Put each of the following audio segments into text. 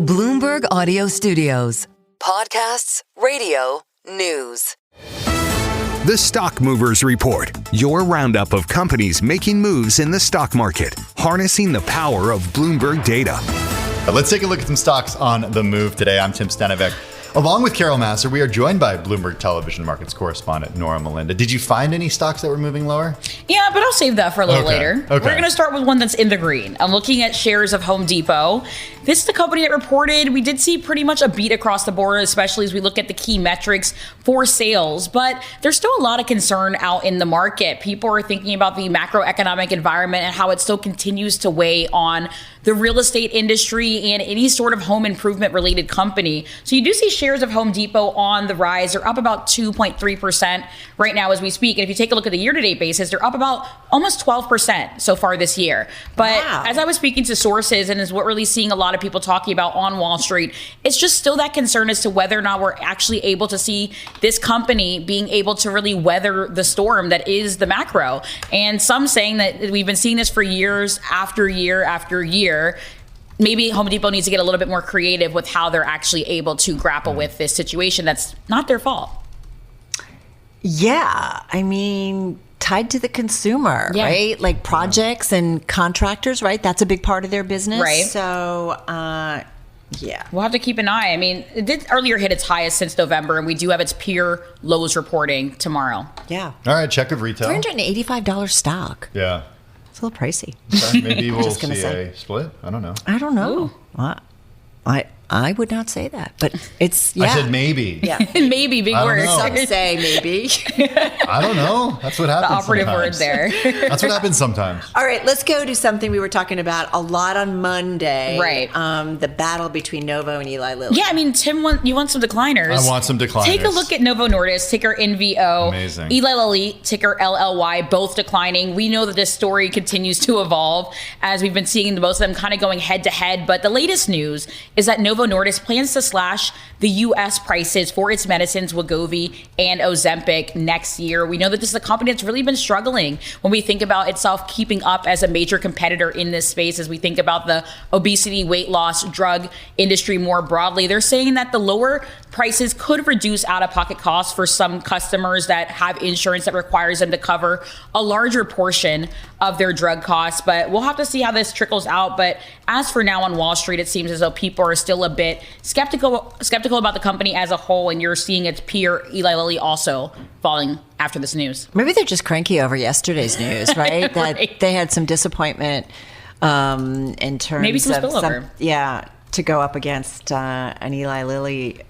Bloomberg Audio Studios. Podcasts, radio, news. The Stock Movers Report, your roundup of companies making moves in the stock market, harnessing the power of Bloomberg data. Let's take a look at some stocks on the move today. I'm Tim Stenevec. Along with Carol Masser, we are joined by Bloomberg Television Markets correspondent Nora Melinda. Did you find any stocks that were moving lower? Yeah, but I'll save that for a little later. Okay. We're going to start with one that's in the green. I'm looking at shares of Home Depot. This is the company that reported. We did see pretty much a beat across the board, especially as we look at the key metrics for sales. But there's still a lot of concern out in the market. People are thinking about the macroeconomic environment and how it still continues to weigh on the real estate industry and any sort of home improvement related company. So you do see shares of Home Depot on the rise. They're up about 2.3% right now as we speak. And if you take a look at the year-to-date basis, they're up about almost 12% so far this year. But as I was speaking to sources, and is what we're really seeing a lot of people talking about on Wall Street, it's just still that concern as to whether or not we're actually able to see this company being able to really weather the storm that is the macro. And some saying that we've been seeing this for years after year after year. Maybe Home Depot needs to get a little bit more creative with how they're actually able to grapple with this situation that's not their fault. Yeah, I mean, tied to the consumer, right? Like projects and contractors, right? That's a big part of their business. Right. So, yeah. We'll have to keep an eye. I mean, it did earlier hit its highest since November, and we do have its peer lows reporting tomorrow. Yeah. All right, check of retail. $385 stock. Yeah. It's a little pricey. Okay, maybe we'll see say. a split. I don't know. I don't know. I would not say that, but it's, yeah. I said maybe. Yeah. Maybe big word. Some say maybe. I don't know. That's what happens. The operative sometimes. word there. That's what happens sometimes. All right, let's go to something we were talking about a lot on Monday. Right. The battle between Novo and Eli Lilly. Yeah, I mean, Tim, you want some decliners. I want some decliners. Take a look at Novo Nordisk, ticker NVO. Amazing. Eli Lilly, ticker LLY, both declining. We know that this story continues to evolve as we've been seeing most of them kind of going head to head. But the latest news is that Novo Nordisk plans to slash the U.S. prices for its medicines Wegovy and Ozempic next year. We know that this is a company that's really been struggling when we think about itself keeping up as a major competitor in this space, as we think about the obesity, weight loss, drug industry more broadly. They're saying that the lower prices could reduce out-of-pocket costs for some customers that have insurance that requires them to cover a larger portion of their drug costs. But we'll have to see how this trickles out. But as for now on Wall Street, it seems as though people are still a bit skeptical about the company as a whole, and you're seeing its peer Eli Lilly also falling after this news. Maybe they're just cranky over yesterday's news, right? That they had some disappointment in terms maybe some of spillover. To go up against an Eli Lilly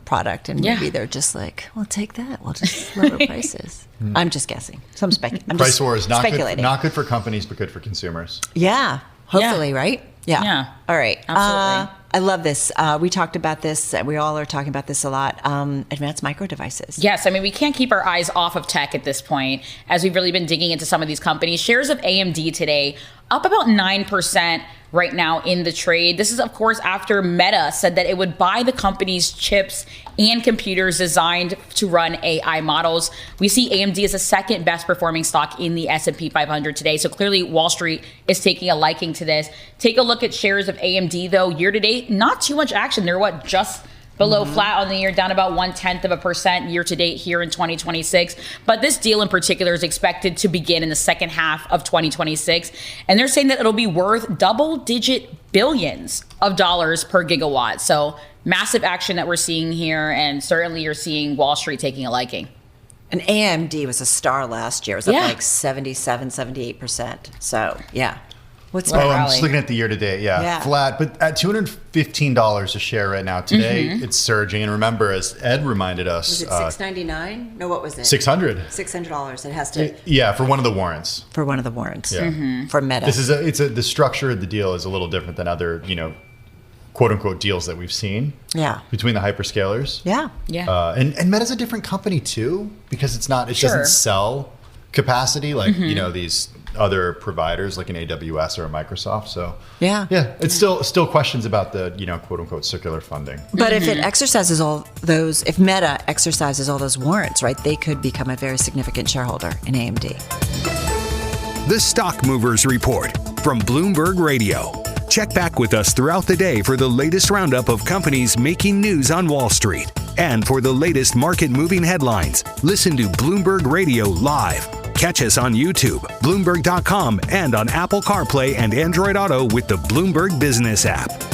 product, and maybe they're just like, we'll take that. We'll just lower prices. I'm just guessing. Some Price war is not speculating. Not good for companies, but good for consumers. Yeah, hopefully, right? Yeah. All right. Absolutely. I love this. We talked about this. We all are talking about this a lot. Advanced micro devices. Yes. I mean, we can't keep our eyes off of tech at this point, as we've really been digging into some of these companies. Shares of AMD today up about 9% right now in the trade. This is, of course, after Meta said that it would buy the company's chips and computers designed to run AI models. We see AMD as the second best performing stock in the S&P 500 today. So clearly Wall Street is taking a liking to this. Take a look at shares of AMD, though. Year to date, not too much action. They're just below flat on the year, down about 0.1% year to date here in 2026. But this deal in particular is expected to begin in the second half of 2026. And they're saying that it'll be worth double-digit billions of dollars per gigawatt. So massive action that we're seeing here. And certainly you're seeing Wall Street taking a liking. And AMD was a star last year. It was up like 77, 78%. So, yeah. I'm just looking at the year to date. Yeah, flat, but at $215 a share right now. Today, it's surging. And remember, as Ed reminded us, was it $699? No, what was it? $600. $600. It has to. Yeah, for one of the warrants. For one of the warrants. Yeah. For Meta. This is the structure of the deal is a little different than other, quote unquote deals that we've seen. Yeah. Between the hyperscalers. Yeah. Yeah. And Meta's a different company too, because it doesn't sell capacity like these other providers like an AWS or a Microsoft. So it's still questions about the quote unquote circular funding. But if it exercises if Meta exercises all those warrants, right, they could become a very significant shareholder in AMD. The Stock Movers Report from Bloomberg Radio. Check back with us throughout the day for the latest roundup of companies making news on Wall Street. And for the latest market-moving headlines, listen to Bloomberg Radio live. Catch us on YouTube, Bloomberg.com, and on Apple CarPlay and Android Auto with the Bloomberg Business app.